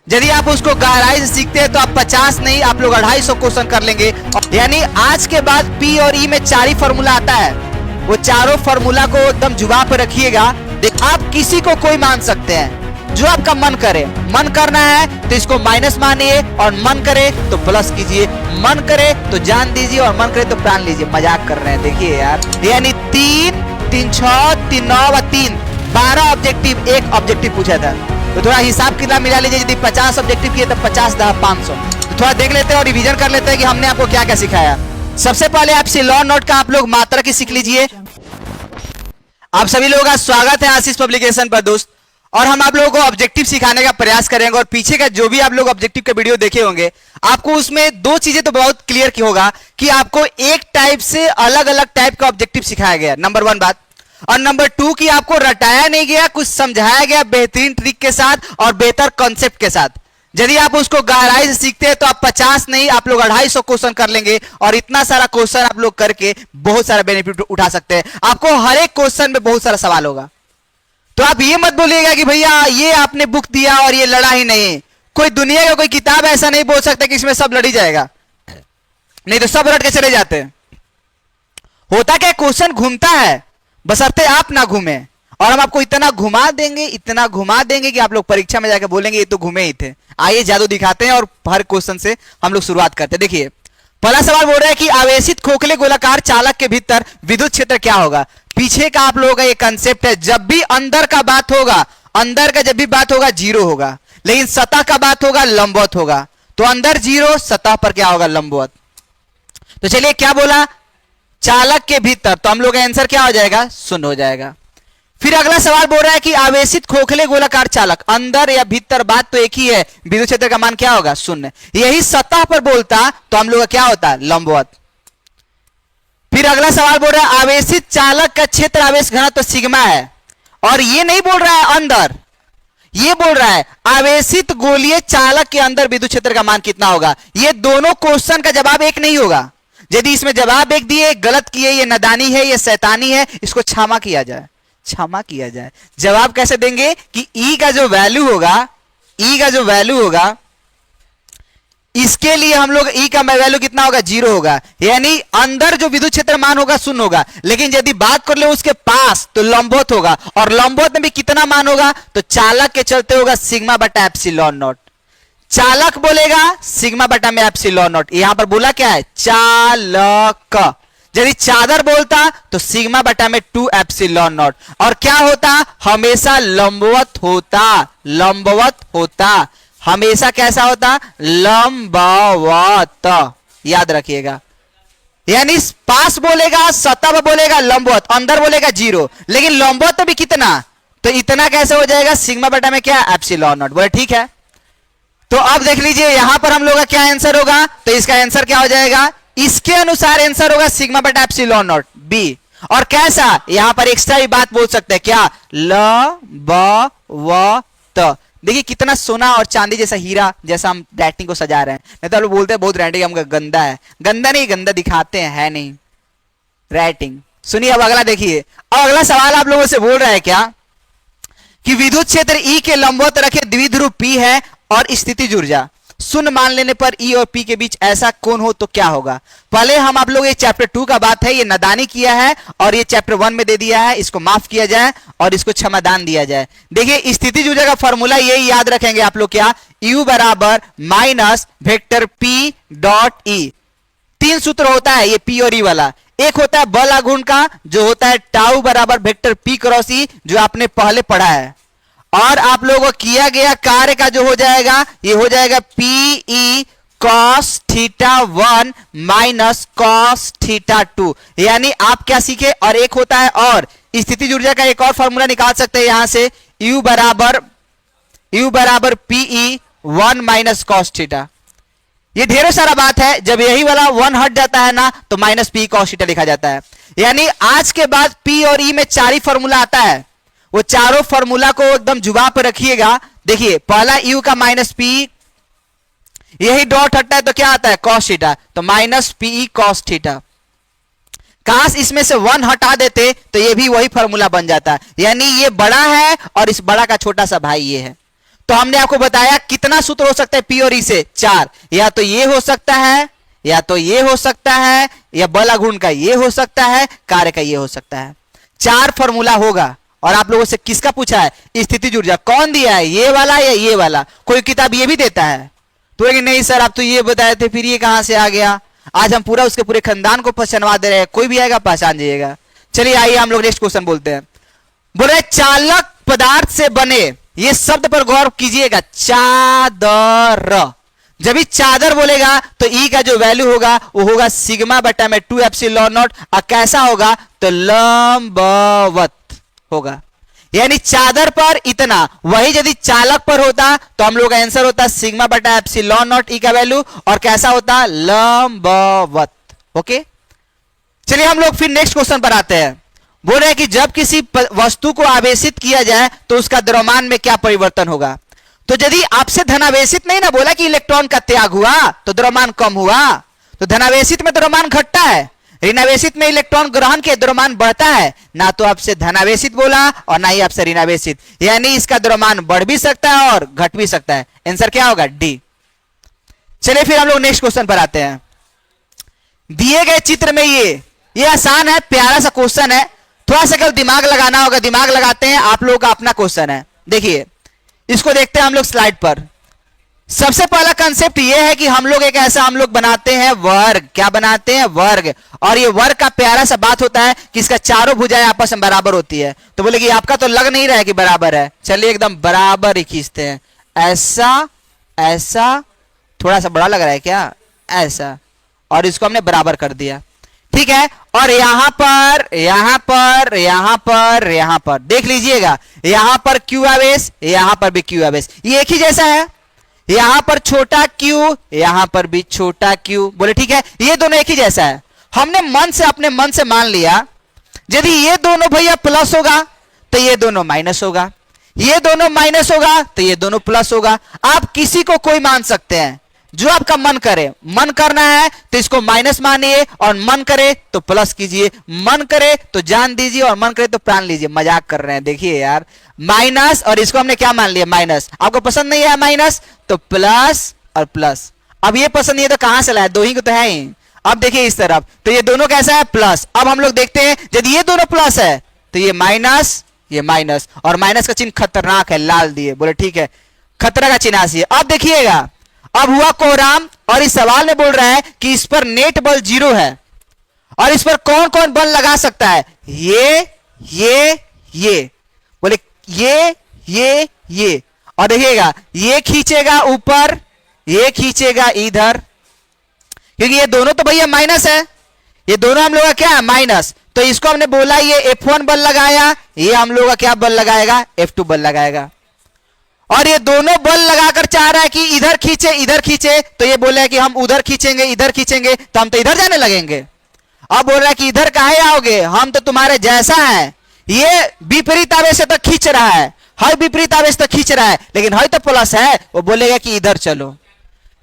यदि आप उसको गहराई से सीखते हैं तो आप 50 नहीं आप लोग 250 क्वेश्चन कर लेंगे। यानी आज के बाद पी और ई में 4 ही फॉर्मूला आता है, वो चारों फॉर्मूला को एकदम जुबान पर रखिएगा। आप किसी को कोई मान सकते हैं, जो आपका मन करे। मन करना है तो इसको माइनस मानिए और मन करे तो प्लस कीजिए, मन करे तो जान दीजिए और मन करे तो प्राण लीजिए। मजाक कर रहे हैं देखिए यार। यानी 3 3 6 3 9 और 3 12 ऑब्जेक्टिव, एक ऑब्जेक्टिव पूछा था तो थोड़ा हिसाब किताब मिला लीजिए। यदि 50 ऑब्जेक्टिव किए तो 50 × 500। तो थोड़ा देख लेते हैं और रिवीजन कर लेते हैं कि हमने आपको क्या क्या सिखाया। सबसे पहले आप सिलोन नोट का आप लोग मात्रा की सीख लीजिए। आप सभी लोगों का स्वागत है आशीष पब्लिकेशन पर दोस्त। और हम आप लोगों को ऑब्जेक्टिव सिखाने का प्रयास करेंगे और पीछे का जो भी आप लोग ऑब्जेक्टिव के वीडियो देखे होंगे आपको उसमें दो चीजें तो बहुत क्लियर की होगा कि आपको एक टाइप से अलग अलग टाइप का ऑब्जेक्टिव सिखाया गया, नंबर 1 बात। और नंबर 2 कि आपको रटाया नहीं गया, कुछ समझाया गया बेहतरीन ट्रिक के साथ और बेहतर कॉन्सेप्ट के साथ। यदि आप उसको गहराई से सीखते हैं तो आप 50 नहीं आप लोग 250 क्वेश्चन कर लेंगे और इतना सारा क्वेश्चन आप लोग करके बहुत सारा बेनिफिट उठा सकते हैं। आपको हर एक क्वेश्चन में बहुत सारा सवाल होगा। तो आप ये मत बोलिएगा कि भैया ये आपने बुक दिया और ये लड़ा ही नहीं। कोई दुनिया का कोई किताब ऐसा नहीं बोल सकता कि इसमें सब लड़ी जाएगा, नहीं तो सब रट के चले जाते हैं। होता क्या, क्वेश्चन घूमता है, बशर्ते आप ना घूमे। और हम आपको इतना घुमा देंगे कि आप लोग परीक्षा में जाकर बोलेंगे ये तो घूमे ही थे। आइए जादू दिखाते हैं और हर क्वेश्चन से हम लोग शुरुआत करते हैं। देखिए पहला सवाल बोल रहा है कि आवेशित खोखले गोलाकार चालक के भीतर विद्युत क्षेत्र क्या होगा। पीछे का आप लोगों का ये कंसेप्ट है, जब भी अंदर का बात होगा, अंदर का जब भी बात होगा 0 होगा, लेकिन सतह का बात होगा लंबवत होगा। तो अंदर 0, सतह पर क्या होगा, लंबवत। तो चलिए क्या बोला, चालक के भीतर, तो हम लोग का आंसर क्या हो जाएगा, 0 हो जाएगा। फिर अगला सवाल बोल रहा है कि आवेशित खोखले गोलाकार चालक, अंदर या भीतर बात तो एक ही है, विद्युत क्षेत्र का मान क्या होगा, 0। यही सतह पर बोलता तो हम लोग का क्या होता, लंबवत। फिर अगला सवाल बोल रहा है आवेशित चालक का क्षेत्र आवेश घनत्व तो सिग्मा है, और ये नहीं बोल रहा है अंदर, ये बोल रहा है आवेशित गोलीय चालक के अंदर विद्युत क्षेत्र का मान कितना होगा। ये दोनों क्वेश्चन का जवाब एक नहीं होगा। यदि इसमें जवाब एक दिए, गलत किए, ये नादानी है, ये शैतानी है, इसको क्षमा किया जाए, क्षमा किया जाए। जवाब कैसे देंगे कि ई का जो वैल्यू होगा, ई का जो वैल्यू होगा, इसके लिए हम लोग ई का वैल्यू कितना होगा, 0 होगा। यानी अंदर जो विद्युत क्षेत्र मान होगा 0 होगा, लेकिन यदि बात कर ले उसके पास तो लंबवत होगा, और लंबवत में भी कितना मान होगा, तो चालक के चलते होगा सिग्मा बटा एप्सिलॉन नॉट। चालक बोलेगा सिग्मा बटा में एप्सिलॉन नॉट। यहां पर बोला क्या है, चालक। यदि चादर बोलता तो सिग्मा बटा में 2 एप्सिलॉन नॉट। और क्या होता, हमेशा लंबवत होता, लंबवत होता, हमेशा कैसा होता, लंबवत। याद रखिएगा। यानी पास बोलेगा, सतह पर बोलेगा लंबवत, अंदर बोलेगा 0, लेकिन लंबवत भी कितना, तो इतना कैसे हो जाएगा, सिग्मा बटा में क्या, एप्सिलॉन नॉट। बोले ठीक है। तो अब देख लीजिए यहां पर हम लोग का क्या आंसर होगा, तो इसका आंसर क्या हो जाएगा, इसके अनुसार आंसर होगा सिग्मा बटा एप्सिलॉन नॉट, बी। और कैसा, यहां पर एक्स्ट्रा भी बात बोल सकते हैं, क्या, लंबवत। देखिए कितना सोना और चांदी जैसा हीरा जैसा हम राइटिंग को सजा रहे हैं। नहीं तो लोग बोलते हैं बहुत राइटिंग हमका गंदा है, गंदा नहीं, गंदा दिखाते हैं, है नहीं राइटिंग। सुनिए अब अगला देखिए। अब अगला सवाल आप लोगों से बोल रहा है क्या कि विद्युत क्षेत्र ई के लंबवत रखे द्विध्रुव पी है और स्थितिज ऊर्जा 0 मान लेने पर ई और पी के बीच ऐसा कोण हो तो क्या होगा। पहले हम आप लोग ये चैप्टर 2 का बात है, ये नादानी किया है और ये चैप्टर 1 में दे दिया है, इसको माफ किया जाए और इसको क्षमादान दिया जाए। देखिए स्थितिज ऊर्जा का फॉर्मूला यही याद रखेंगे आप लोग, क्या, U बराबर minus vector P dot E. 3 सूत्र होता है ये P और E वाला। एक होता है बल आघूर्ण का, जो होता है टाउ बराबर वेक्टर P क्रॉस E, जो आपने पहले पढ़ा है। और आप लोगों को किया गया कार्य का जो हो जाएगा, ये हो जाएगा PE cos θ1 माइनस cos θ2। यानी आप क्या सीखे, और एक होता है, और स्थितिज ऊर्जा का एक और फॉर्मूला निकाल सकते हैं यहां से, U बराबर PE 1 माइनस cos θ। ये ढेरों सारा बात है, जब यही वाला 1 हट जाता है ना तो माइनस P cos θ लिखा जाता है। यानी आज के बाद P और E में 4 ही फॉर्मूला आता है, वो चारों फॉर्मूला को एकदम जुबान पर रखिएगा। देखिए पहला U का माइनस P, यही डॉट हटता है तो क्या आता है, cos θ, तो माइनस PE cos θ। काश इसमें से 1 हटा देते तो ये भी वही फॉर्मूला बन जाता है। यानी ये बड़ा है और इस बड़ा का छोटा सा भाई ये है। तो हमने आपको बताया कितना सूत्र हो सकता है पी और ई से, 4। या तो ये हो सकता है, या तो ये हो सकता है, या बल गुण का ये हो सकता है, कार्य का ये हो सकता है। 4 फॉर्मूला होगा। और आप लोगों से किसका पूछा है? स्थितिज ऊर्जा। कौन दिया है, ये वाला या ये वाला? कोई किताब ये भी देता है? तो नहीं सर आप तो ये बताए थे, फिर ये कहां से आ गया? आज हम पूरा उसके पूरे खानदान को पहचानवा दे रहे हैं, कोई भी आएगा पहचान जाइएगा। चलिए आइए हम लोग नेक्स्ट क्वेश्चन बोलते हैं। बोले चालक पदार्थ से बने, ये शब्द पर गौर कीजिएगा, चादर। जब भी चादर बोलेगा तो ई का जो वैल्यू होगा वो होगा सिग्मा बटा में 2 एप्सिलॉन नॉट। और कैसा होगा? तो लंबवत होगा, यानी चादर पर इतना। वही यदि चालक पर होता तो हम लोग का आंसर होता सिग्मा बटा एप्सिलॉन नॉट ई का वैल्यू, और कैसा होता? लंबवत। ओके, चलिए हम लोग फिर नेक्स्ट क्वेश्चन पर आते हैं। बोल रहे हैं कि जब किसी वस्तु को आवेशित किया जाए तो उसका द्रव्यमान में क्या परिवर्तन होगा? तो यदि आपसे धनावेशित नहीं ना बोला कि इलेक्ट्रॉन का त्याग हुआ तो द्रव्यमान कम हुआ, तो धनावेशित में द्रव्यमान घटता है, ऋणावेशित में इलेक्ट्रॉन ग्रहण के द्रव्यमान बढ़ता है। ना तो आपसे धनावेशित बोला और ना ही आपसे ऋणावेशित, यानी इसका द्रव्यमान बढ़ भी सकता है और घट भी सकता है। आंसर क्या होगा? डी। चलिए फिर हम लोग नेक्स्ट क्वेश्चन पर आते हैं। दिए गए चित्र में ये आसान है, प्यारा सा क्वेश्चन है, थोड़ा सा केवल दिमाग लगाना होगा। दिमाग लगाते हैं, आप लोगों का अपना क्वेश्चन है। देखिए इसको देखते हैं हम लोग स्लाइड पर। सबसे पहला कंसेप्ट ये है कि हम लोग एक ऐसा हम लोग बनाते हैं वर्ग। क्या बनाते हैं? वर्ग। और ये वर्ग का प्यारा सा बात होता है कि इसका चारों भुजाएं आपस में बराबर होती है। तो बोले कि आपका तो लग नहीं रहा है कि बराबर है, चलिए एकदम बराबर ही खींचते हैं। ऐसा ऐसा, थोड़ा सा बड़ा लग रहा है क्या? ऐसा, और इसको हमने बराबर कर दिया, ठीक है। और यहां पर यहां पर यहां पर यहां पर देख लीजिएगा, यहां पर क्यू आवेश, यहां पर भी क्यू आवेश, ये एक ही जैसा है। यहां पर छोटा क्यू, यहां पर भी छोटा क्यू। बोले ठीक है, ये दोनों एक ही जैसा है। हमने मन से अपने मन से मान लिया यदि ये दोनों भैया प्लस होगा तो ये दोनों माइनस होगा, ये दोनों माइनस होगा तो ये दोनों प्लस होगा। आप किसी को कोई मान सकते हैं, जो आपका मन करे। मन करना है तो इसको माइनस मानिए, और मन करे तो प्लस कीजिए, मन करे तो जान दीजिए, और मन करे तो प्राण लीजिए। मजाक कर रहे हैं, देखिए यार, माइनस, और इसको हमने क्या मान लिया? माइनस। आपको पसंद नहीं है माइनस तो प्लस और प्लस। अब ये पसंद नहीं है तो कहां से लाए? दो ही को तो है ही। अब देखिए इस तरफ, तो ये दोनों कैसा है? प्लस। अब हम लोग देखते हैं यदि ये दोनों प्लस है तो ये माइनस, ये माइनस, और माइनस का चिन्ह खतरनाक है, लाल दिए। बोले ठीक है, खतरा का चिन्ह है। अब देखिएगा, अब हुआ कोहराम, और इस सवाल में बोल रहा है कि इस पर नेट बल 0 है, और इस पर कौन कौन बल लगा सकता है? ये बोले ये, और देखिएगा ये खींचेगा ऊपर, ये खींचेगा इधर, क्योंकि ये दोनों तो भैया माइनस है, ये दोनों हम लोग का क्या है? माइनस। तो इसको हमने बोला ये F1 बल लगाया, ये हम लोग का क्या बल लगाएगा? F2 बल लगाएगा। और ये दोनों बल लगाकर चाह रहा है कि इधर खींचे इधर खींचे, तो ये बोल रहा है कि हम उधर खींचेंगे इधर खींचेंगे, तो हम तो इधर जाने लगेंगे। अब बोल रहा है कि इधर काहे आओगे, हम तो तुम्हारे जैसा है। ये विपरीत आवेश से तो खींच रहा है, हर विपरीत आवेश तो खींच रहा है, लेकिन हर तो प्लस है, वो बोलेगा कि इधर चलो।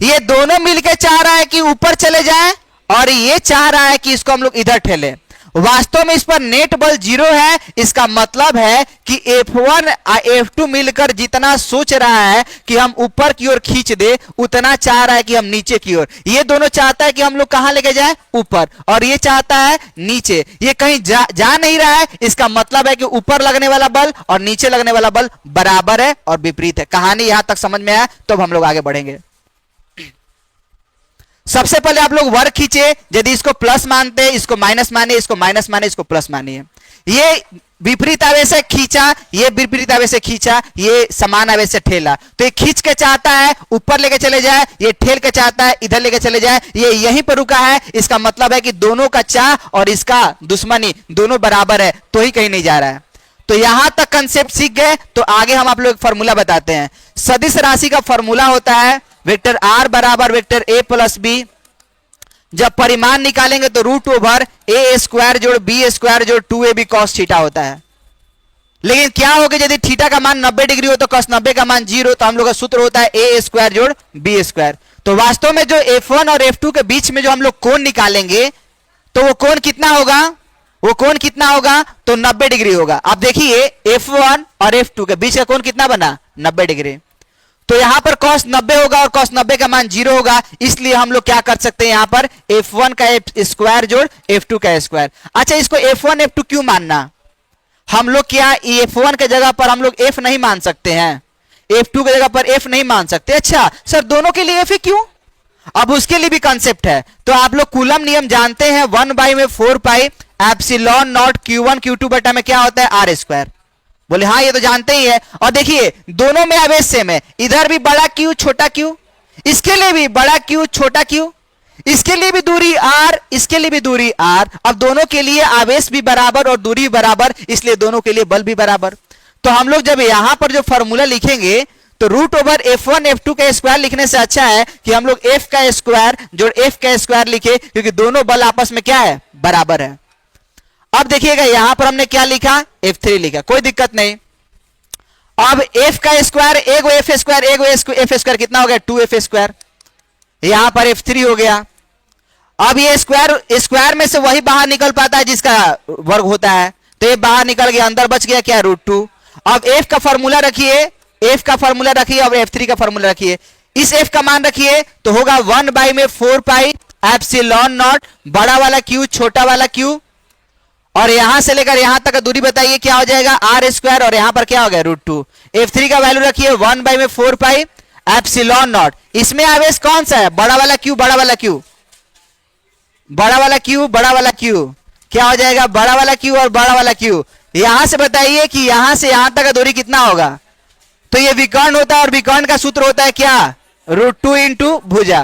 ये दोनों मिलकर चाह रहा है कि ऊपर चले जाए, और ये चाह रहा है कि इसको हम लोग इधर ठेले। वास्तव में इस पर नेट बल 0 है। इसका मतलब है कि F1 और F2 मिलकर जितना सोच रहा है कि हम ऊपर की ओर खींच दे, उतना चाह रहा है कि हम नीचे की ओर। ये दोनों चाहता है कि हम लोग कहां लेके जाए? ऊपर, और ये चाहता है नीचे। ये कहीं जा नहीं रहा है। इसका मतलब है कि ऊपर लगने वाला बल और नीचे लगने वाला बल बराबर है और विपरीत है। कहानी यहां तक समझ में आया तो हम लोग आगे बढ़ेंगे। सबसे पहले आप लोग वर्ग खींचे, यदि इसको प्लस मानते, इसको माइनस माने, इसको माइनस माने, इसको प्लस मानिए। ये विपरीत आवेश से खींचा, ये विपरीत आवेश से खींचा, ये समान आवेश से ठेला। तो ये खींच के चाहता है ऊपर लेके चले जाए, ये ठेल के चाहता है इधर लेके चले जाए। ये यहीं पर रुका है। इसका मतलब है कि दोनों का चाह और इसका दुश्मनी दोनों बराबर है, तो ही कहीं नहीं जा रहा है। तो यहां तक कंसेप्ट सीख गए, तो आगे हम आप लोग फॉर्मूला बताते हैं। सदिश राशि का फॉर्मूला होता है वेक्टर आर बराबर वेक्टर ए प्लस बी। जब परिमाण निकालेंगे तो रूट ओवर ए स्क्वायर जोड़ बी स्क्वायर जोड़ 2ab cos थीटा होता है। लेकिन क्या होगा यदि थीटा का मान 90 डिग्री हो तो cos 90 का मान 0, तो हम लोग का सूत्र होता है ए स्क्वायर जोड़ बी स्क्वायर। तो वास्तव में जो F1 और F2 के बीच में जो हम लोग कोण निकालेंगे तो वो कोण कितना होगा? वो कोण कितना होगा? तो 90 डिग्री होगा। आप देखिए F1 और F2 के बीच का कोण कितना बना? 90 डिग्री। तो यहां पर cos 90 होगा और cos 90 का मान 0 होगा, इसलिए हम लोग क्या कर सकते हैं यहां पर f1 का स्क्वायर जोड़ f2 का स्क्वायर। अच्छा, इसको f1 f2 क्यों मानना? हम लोग क्या f1 के जगह पर हम लोग f नहीं मान सकते हैं, f2 के जगह पर f नहीं मान सकते? अच्छा सर, दोनों के लिए f ही क्यों? अब उसके लिए भी कंसेप्ट है। तो आप लोग कूलम नियम जानते हैं, 1 में 4 pi epsilon not Q1 Q2 बटा में क्या होता है आर स्क्वायर। बोले हाँ ये तो जानते ही है। और देखिए दोनों में आवेश सेम है, इधर भी बड़ा Q छोटा Q, इसके लिए भी बड़ा Q छोटा Q, इसके लिए भी दूरी r, इसके लिए भी दूरी r। अब दोनों के लिए आवेश भी बराबर और दूरी भी बराबर, इसलिए दोनों के लिए बल भी बराबर। तो हम लोग जब यहां पर जो फॉर्मूला लिखेंगे तो रूट ओवर f1 f2 का स्क्वायर लिखने से अच्छा है कि हम लोग f का स्क्वायर जोड़ f का स्क्वायर लिखे, क्योंकि दोनों बल आपस में क्या है बराबर है। अब देखिएगा यहां पर हमने क्या लिखा f3 लिखा, कोई दिक्कत नहीं। अब f का स्क्वायर एगो f स्क्वायर एगो f स्क्वायर कितना हो गया 2f स्क्वायर, यहां पर f3 हो गया। अब ये स्क्वायर में से वही बाहर निकल पाता है जिसका वर्ग होता है, तो ये बाहर निकल गया, अंदर बच गया क्या √2। अब f का फॉर्मूला रखिए, f का फॉर्मूला रखिए और f3 का फॉर्मूला रखिए, इस f का मान रखिए तो होगा 1 में 4 पाई एप्सिलॉन नॉट बड़ा वाला q छोटा वाला q, और यहां से लेकर यहां तक का दूरी बताइए क्या हो जाएगा आर स्क्वायर, और यहां पर क्या हो गया √2। f3 का वैल्यू रखिए 1 में 4 पाई एप्सिलॉन नॉट, इसमें आवेश कौन सा है बड़ा वाला q, बड़ा वाला q, बड़ा वाला q, बड़ा वाला q, क्या हो जाएगा बड़ा वाला q और बड़ा वाला q। यहां से बताइए कि यहां से यहां तक का दूरी कितना होगा, तो ये विकर्ण होता है और विकर्ण का सूत्र होता है क्या √2 इंटू भुजा।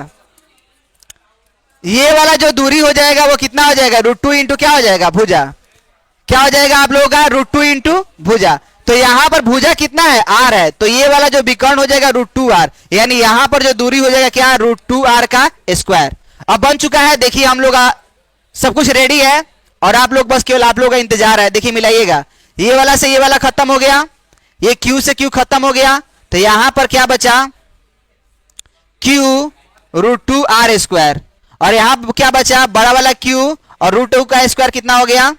ये वाला जो दूरी हो जाएगा वो कितना हो जाएगा √2 इंटू क्या हो जाएगा भुजा, क्या हो जाएगा आप लोगों का √2 इंटू भुजा। तो यहां पर भुजा कितना है r है, तो ये वाला जो विकर्ण हो जाएगा √2r, यानी यहां पर जो दूरी हो जाएगा क्या √2r का स्क्वायर। अब बन चुका है, देखिए हम लोग सब कुछ रेडी है और आप लोग बस केवल आप लोग का इंतजार है। देखिए मिलाइएगा, ये वाला से ये वाला खत्म हो गया, ये q से q खत्म हो गया, तो यहां पर क्या बचा q √2r स्क्वायर, और यहां पर क्या बचा बड़ा वाला q और √2 का स्क्वायर कितना हो गया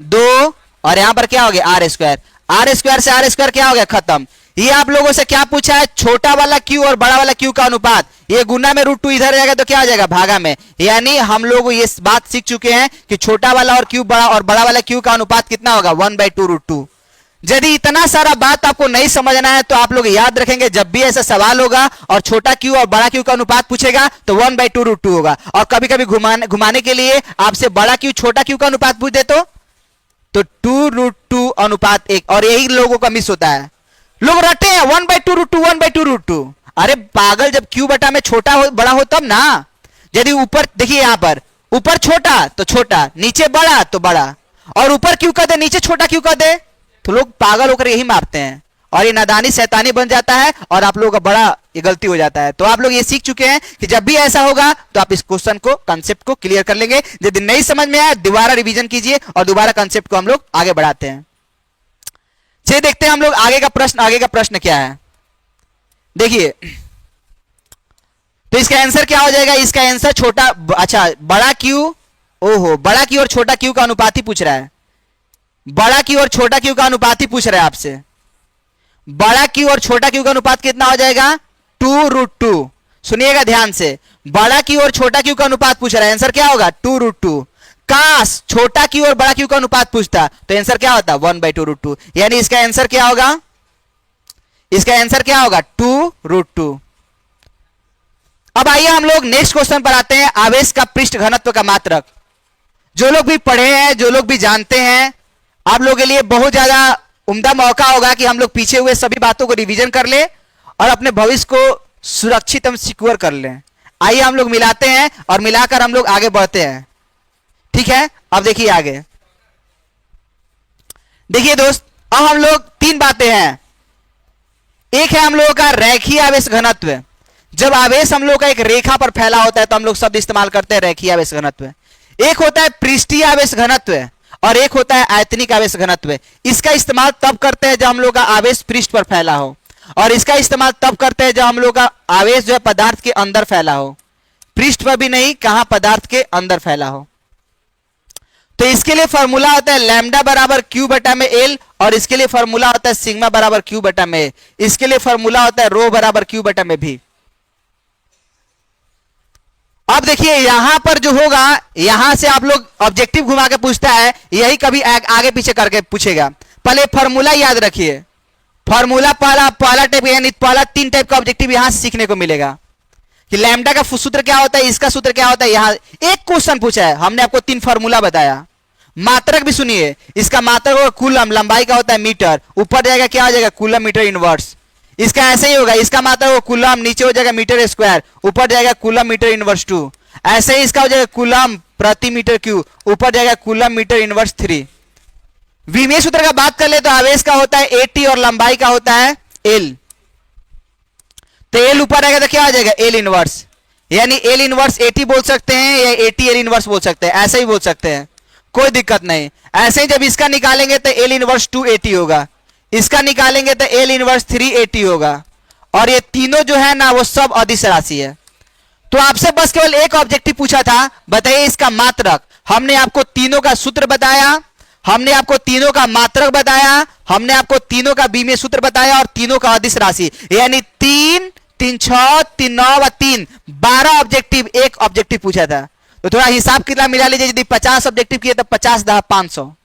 2, और यहां पर क्या हो गया आर स्क्वायर, आर स्क्वायर से आर स्क्वायर क्या हो गया खत्म। ये आप लोगों से क्या पूछा है छोटा वाला q और बड़ा वाला q का अनुपात, ये गुना में √2 इधर जाएगा तो क्या हो जाएगा भागा में, यानी हम लोग ये बात सीख चुके हैं कि छोटा वाला और q बड़ा और बड़ा वाला q का अनुपात कितना होगा 1/2 √2। यदि इतना सारा बात आपको नहीं समझना है तो आप लोग याद रखेंगे जब भी ऐसा सवाल होगा और छोटा q और बड़ा q का अनुपात पूछेगा तो 1/2 √2 होगा, और कभी कभी घुमाने के लिए आपसे बड़ा q छोटा q का अनुपात पूछ दे तो 2 √2 अनुपात 1, और यही लोगों का मिस होता है, लोग रटे हैं 1/2 √2 1/2 √2। अरे पागल, जब q बटा में छोटा हो बड़ा हो तब ना। यदि ऊपर देखिए यहां पर ऊपर छोटा तो छोटा, नीचे बड़ा तो बड़ा, और ऊपर q कर दे नीचे छोटा q कर दे, तो लोग पागल होकर यही मारते हैं और ये नादानी शैतानी बन जाता है और आप लोगों का बड़ा ये गलती हो जाता है। तो आप लोग ये सीख चुके हैं कि जब भी ऐसा होगा तो आप इस क्वेश्चन को कंसेप्ट को क्लियर कर लेंगे। यदि नहीं समझ में आया दोबारा रिवीजन कीजिए और दोबारा कंसेप्ट को हम लोग आगे बढ़ाते हैं। चलिए देखते हैं हम लोग आगे का प्रश्न क्या है। देखिए तो इसका आंसर क्या हो जाएगा, इसका आंसर छोटा अच्छा बड़ा क्यू, ओहो बड़ा क्यू और छोटा क्यू का अनुपात ही पूछ रहा है, बड़ा क्यू और छोटा क्यू का अनुपात ही पूछ रहा है आपसे। बड़ा क्यू और छोटा क्यू का अनुपात कितना हो जाएगा 2 √2। सुनिएगा ध्यान से, बड़ा क्यू और छोटा क्यू का अनुपात पूछ रहा है, आंसर क्या होगा 2 √2। काश छोटा क्यू और बड़ा क्यू का अनुपात पूछता तो आंसर क्या होता 1/2 √2, यानी इसका आंसर क्या होगा, इसका आंसर क्या होगा 2 √2। अब आइए हम लोग नेक्स्ट क्वेश्चन पर आते हैं, आवेश का पृष्ठ घनत्व का मात्रक। जो लोग भी पढ़े हैं, जो लोग भी जानते हैं, आप लोगों के लिए बहुत ज्यादा उम्दा मौका होगा कि हम लोग पीछे हुए सभी बातों को रिवीजन कर ले और अपने भविष्य को सुरक्षित हम सिक्योर कर लें। आइए हम लोग मिलाते हैं और मिलाकर हम लोग आगे बढ़ते हैं, ठीक है। अब देखिए आगे, देखिए दोस्त, अब हम लोग 3 बातें हैं। एक है हम लोगों का रेखीय आवेश घनत्व, जब आवेश हम लोग का एक रेखा पर फैला होता है तो हम लोग शब्द इस्तेमाल करते हैं रेखीय आवेश घनत्व। एक होता है पृष्ठीय आवेश घनत्व और एक होता है आयतनिक आवेश घनत्व। इसका इस्तेमाल तब करते हैं जब हम लोग का आवेश पृष्ठ पर फैला हो, और इसका इस्तेमाल तब करते हैं जब हम लोग का आवेश जो है पदार्थ के अंदर फैला हो, पृष्ठ पर भी नहीं, कहां पदार्थ के अंदर फैला हो। तो इसके लिए फॉर्मूला होता है लैम्डा बराबर क्यू बटा में एल, और इसके लिए फॉर्मूला होता है सिग्मा बराबर क्यू बटा में ए। इसके लिए फॉर्मूला होता है रो बराबर क्यू बटा में भी। अब देखिए यहां पर जो होगा, यहां से आप लोग ऑब्जेक्टिव घुमा के पूछता है, यही कभी आगे पीछे करके पूछेगा। पहले फॉर्मूला याद रखिए, फॉर्मूला पहला टाइप, यानी पहला 3 टाइप का ऑब्जेक्टिव यहां से सीखने को मिलेगा कि लैम्डा का सूत्र क्या होता है, इसका सूत्र क्या होता है। यहां एक क्वेश्चन पूछा है, हमने आपको 3 फॉर्मूला बताया। मात्रक भी सुनिए, इसका मात्रक होगा कूलम, लंबाई का होता है मीटर, ऊपर जाएगा क्या हो जाएगा कूलम मीटर इनवर्स। इसका ऐसे ही होगा, इसका मात्रक होगा कूलम, नीचे हो जाएगा मीटर स्क्वायर, ऊपर जाएगा कूलम मीटर इनवर्स 2। ऐसे ही इसका हो जाएगा कूलम प्रति मीटर क्यूब, ऊपर जाएगा कूलम मीटर इनवर्स 3। विमीय सूत्र का बात कर ले तो आवेश का होता है एटी और लंबाई का होता है एल। तो एल ऊपर आएगा तो क्या आ जाएगा एल इनवर्स, यानी एल इनवर्स एटी बोल सकते हैं या एटी एल इनवर्स बोल सकते हैं, ऐसे ही बोल सकते हैं, कोई दिक्कत नहीं। ऐसे ही जब इसका निकालेंगे तो एल इनवर्स 280 होगा, इसका निकालेंगे तो एल इनवर्स 380 होगा, और ये तीनों जो है ना वो सब अदिश राशि है। तो आपसे बस केवल एक ऑब्जेक्टिव पूछा था, बताइए इसका मात्रक। हमने आपको तीनों का सूत्र बताया, हमने आपको तीनों का मात्रक बताया, हमने आपको तीनों का बीमीय सूत्र बताया, और तीनों का अदिश राशि, यानी 3 3 6 3 9 व 3 12 ऑब्जेक्टिव, एक ऑब्जेक्टिव पूछा था। तो थोड़ा हिसाब कितना मिला लीजिए, यदि 50 ऑब्जेक्टिव किए तो 50 10 500,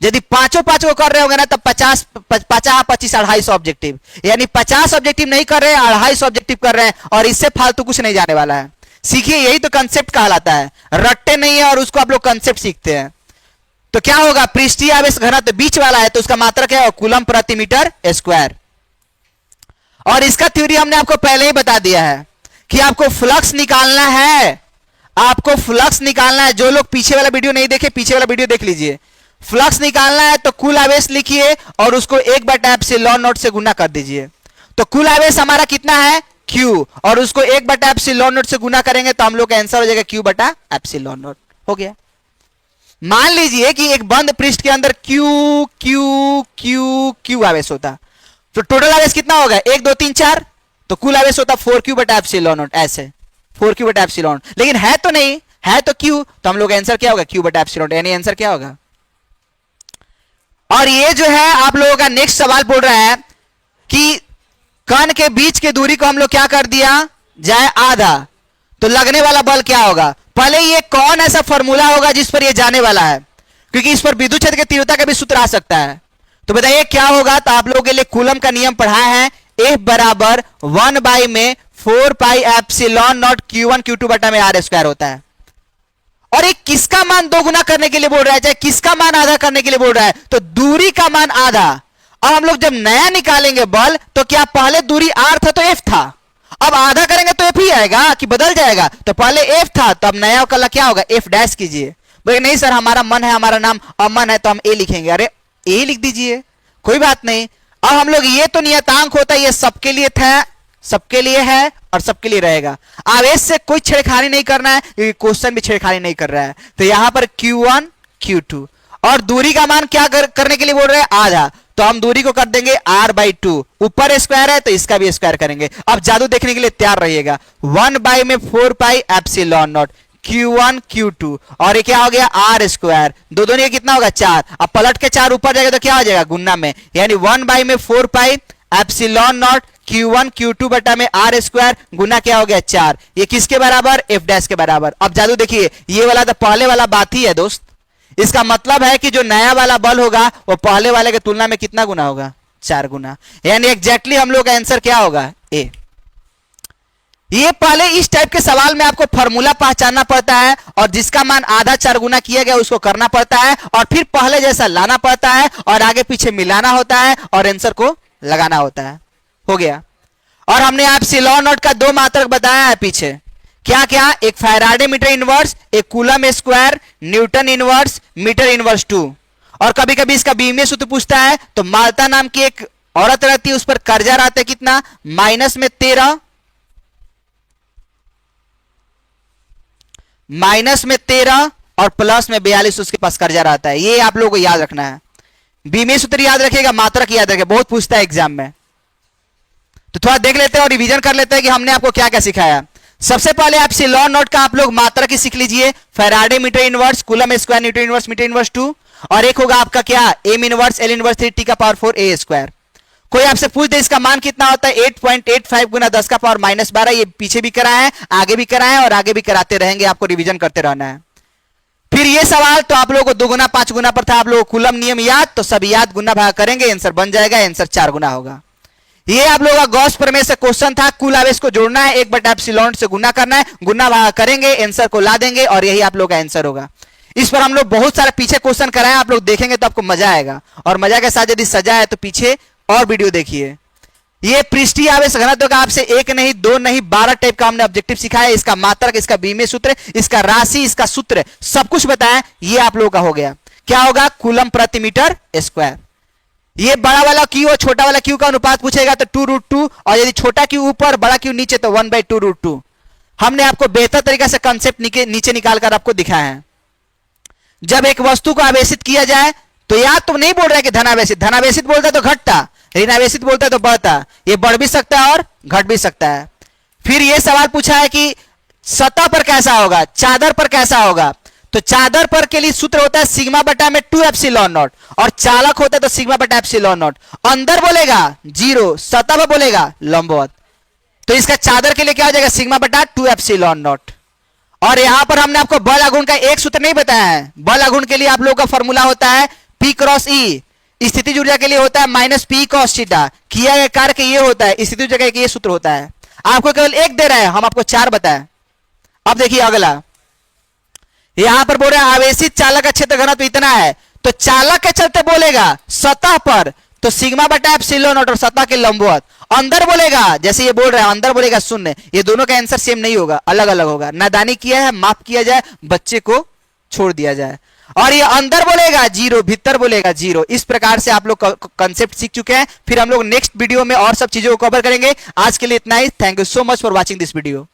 यदि पांचों को कर रहे होंगे ना तो 50 50 25 250 ऑब्जेक्टिव, यानी 50 ऑब्जेक्टिव नहीं कर रहे हैं, 250 ऑब्जेक्टिव कर रहे हैं, और इससे फालतू कुछ नहीं जाने वाला है। सीखिए, यही तो कंसेप्ट कहलाता है, रट्टे नहीं है और उसको आप लोग कंसेप्ट सीखते हैं। तो क्या होगा, पृष्ठीय आवेश घनत्व बीच वाला है तो उसका मात्रक है कूलम प्रति मीटर स्क्वायर। और इसका थ्योरी हमने आपको पहले ही बता दिया है कि आपको फ्लक्स निकालना है, आपको फ्लक्स निकालना है। जो लोग पीछे वाला वीडियो नहीं देखे, पीछे वाला वीडियो देख लीजिए। फ्लक्स निकालना है तो कुल आवेश लिखिए और उसको 1/ε0 से गुना कर दीजिए। तो कुल आवेश हमारा कितना है Q, और उसको 1/ε0 से गुना करेंगे तो हम लोग का आंसर हो जाएगा Q/ε0। हो गया। मान लीजिए कि एक बंद पृष्ठ के अंदर Q Q Q Q आवेश होता, तो टोटल आवेश कितना होगा 1 2 3 4, तो कुल आवेश होता 4Q/ε0, ऐसे 4Q/ε0। लेकिन है तो नहीं, है तो Q, तो हम लोग आंसर क्या होगा Q/ε0, यानी आंसर क्या होगा। और ये जो है आप लोगों का नेक्स्ट सवाल बोल रहा है कि कण के बीच की दूरी को हम लोग क्या कर दिया जाए आधा, तो लगने वाला बल क्या होगा। पहले ये कौन ऐसा फॉर्मूला होगा जिस पर ये जाने वाला है, क्योंकि इस पर विद्युत क्षेत्र की तीव्रता का भी सूत्र आ सकता है। तो बताइए क्या होगा। तो आप लोगों के लिए कूलम का नियम पढ़ाया है, F बराबर 1 में 4πε0 Q1 Q2 बटा में R² होता है। और एक किसका मान 2 गुना करने के लिए बोल रहा है, चाहे किसका मान आधा करने के लिए बोल रहा है, तो दूरी का मान आधा। अब हम लोग जब नया निकालेंगे बल, तो क्या पहले दूरी R था तो F था, अब आधा करेंगे तो F ही आएगा कि बदल जाएगा। तो पहले F था तो अब नया कल क्या होगा F' कीजिए। बोले नहीं सर हमारा मन है, हमारा नाम अमन है तो हम A लिखेंगे। अरे A लिख दीजिए, कोई बात नहीं। अब हम लोग ये तो नियतांक होता है, ये सबके लिए था, सबके लिए है और सबके लिए रहेगा। आवेश से कोई छेड़खानी नहीं करना है, क्योंकि क्वेश्चन भी छेड़खानी नहीं कर रहा है। तो यहां पर Q1 Q2, और दूरी का मान क्या करने के लिए बोल रहे हैं आधा, तो हम दूरी को कर देंगे R/2। ऊपर स्क्वायर है तो इसका भी स्क्वायर करेंगे। अब जादू देखने के लिए तैयार रहिएगा। 1 में 4πε0 Q1 Q2, और ये क्या हो गया R², दो दोनों कितना होगा 4। अब पलट के 4 ऊपर जाएगा तो क्या हो जाएगा गुना में, यानी 1 में 4πε0 Q1 Q2 बटा में R² गुना क्या हो गया 4। ये किसके बराबर F' के बराबर। अब जादू देखिए, ये वाला तो पहले वाला बात ही है दोस्त। इसका मतलब है कि जो नया वाला बल होगा वो पहले वाले के तुलना में कितना गुना होगा 4 गुना, यानी एग्जैक्टली हम लोग का आंसर क्या होगा A। ये पहले इस टाइप के सवाल में आपको फॉर्मूला पहचानना पड़ता है, और जिसका मान आधा 4 गुना किया गया उसको करना पड़ता है, और फिर पहले जैसा लाना पड़ता है, और आगे पीछे मिलाना होता है, और आंसर को लगाना होता है। हो गया। और हमने ε0 का 2 मात्रक बताया है पीछे, क्या क्या, एक फैराडे मीटर इनवर्स, एक coulomb square, newton inverse, metre inverse 2। और कभी कभी इसका बीमीय सूत्र पूछता है, तो माल्टा नाम की एक औरत रहती है, उस पर कर्जा रहता है कितना -13 और +42 उसके पास कर्जा रहता है। ये आप लोगों को याद रखना है। बीमीय सूत्र याद रखिएगा, मात्रक याद रखिएगा, बहुत पूछता है एग्जाम में। तो थोड़ा देख लेते हैं और रिवीजन कर लेते हैं कि हमने आपको क्या क्या सिखाया। सबसे पहले आप एप्सिलॉन नॉट का आप लोग मात्रा की सीख लीजिए, Faraday metre inverse, coulomb square newton inverse metre inverse 2, और एक होगा आपका क्या, M inverse L inverse 3 T का पावर 4 ए स्क्वायर। कोई आपसे पूछ दे इसका मान कितना होता है, 8.85 गुना 10 का पावर -12। ये पीछे भी कराए हैं, आगे भी कराए हैं और आगे भी कराते रहेंगे, आपको रिवीजन करते रहना है। फिर ये सवाल तो आप लोगों को 2 गुना 5 गुना पर था, आप लोगों को कूलम नियम याद, तो सब याद, गुना भाग करेंगे, आंसर बन जाएगा, आंसर 4 गुना होगा। ये आप लोगों का गॉस प्रमेय से क्वेश्चन था, कुल आवेश को जोड़ना है, 1/एप्सिलॉन से गुना करना है, गुना भाग करेंगे, आंसर को ला देंगे और यही आप लोग का आंसर होगा। इस पर हम लोग बहुत सारे पीछे क्वेश्चन कराए, आप लोग देखेंगे तो आपको मजा आएगा, और मजा के साथ यदि सजा है तो पीछे और वीडियो देखिए। ये पृष्ठीय आवेश घनत्व का आपसे 1 नहीं 2 नहीं 12 टाइप का हमने ऑब्जेक्टिव सिखाया, इसका मात्रक, इसका बीमे सूत्र, इसका राशि, इसका सूत्र सब कुछ बताया। ये आप लोगों का हो गया, क्या होगा, कूलम प्रति मीटर स्क्वायर। ये बड़ा वाला क्यू और छोटा वाला क्यू का अनुपात पूछेगा तो 2√2, और यदि छोटा क्यू ऊपर बड़ा क्यू नीचे तो 1/2√2। हमने आपको बेहतर तरीके से कंसेप्ट नीचे निकालकर आपको दिखाया है। जब एक वस्तु को आवेशित किया जाए तो या तो नहीं बोल रहा है कि धनावेशित, धनावेशित बोलता है तो घटता, ऋणावेशित बोलता है तो बढ़ता। ये बढ़ भी सकता है और घट भी सकता है। फिर ये सवाल पूछा है कि सतह पर कैसा होगा, चादर पर कैसा होगा, तो चादर पर के लिए सूत्र होता है सिग्मा बटा में 2 एप्सिलॉन नॉट, और चालक होता है तो सिग्मा बटा एप्सिलॉन नॉट। अंदर बोलेगा 0, सतह पर बोलेगा लंबवत, तो इसका चादर के लिए क्या हो जाएगा, सिग्मा बटा 2 एप्सिलॉन नॉट। और यहां पर हमने आपको बल आघूर्ण का एक सूत्र नहीं बताया है। बल आघूर्ण के लिए आप लोगों का फॉर्मूला होता है P क्रॉस E, स्थिति ऊर्जा के लिए होता है -P cos थीटा, किया गया कार्य के ये होता है, स्थिति ऊर्जा का ये सूत्र होता है। आपको केवल एक दे रहा है, हम आपको 4 बताए। अब देखिए अगला, यहां पर बोल रहे हैं आवेशित चालक का क्षेत्र घनत्व इतना है, तो चालक के चलते बोलेगा सतह पर तो सिग्मा बटा एप्सिलॉन नॉट और सतह के लंबवत। अंदर बोलेगा, जैसे ये बोल रहा है अंदर बोलेगा 0। ये दोनों का आंसर सेम नहीं होगा, अलग अलग होगा। नादानी किया है, माफ किया जाए, बच्चे को छोड़ दिया जाए। और ये अंदर बोलेगा 0, भीतर बोलेगा 0। इस प्रकार से आप लोग कंसेप्ट सीख चुके हैं। फिर हम लोग नेक्स्ट वीडियो में और सब चीजों को कवर करेंगे। आज के लिए इतना ही। Thank you so much for watching this video.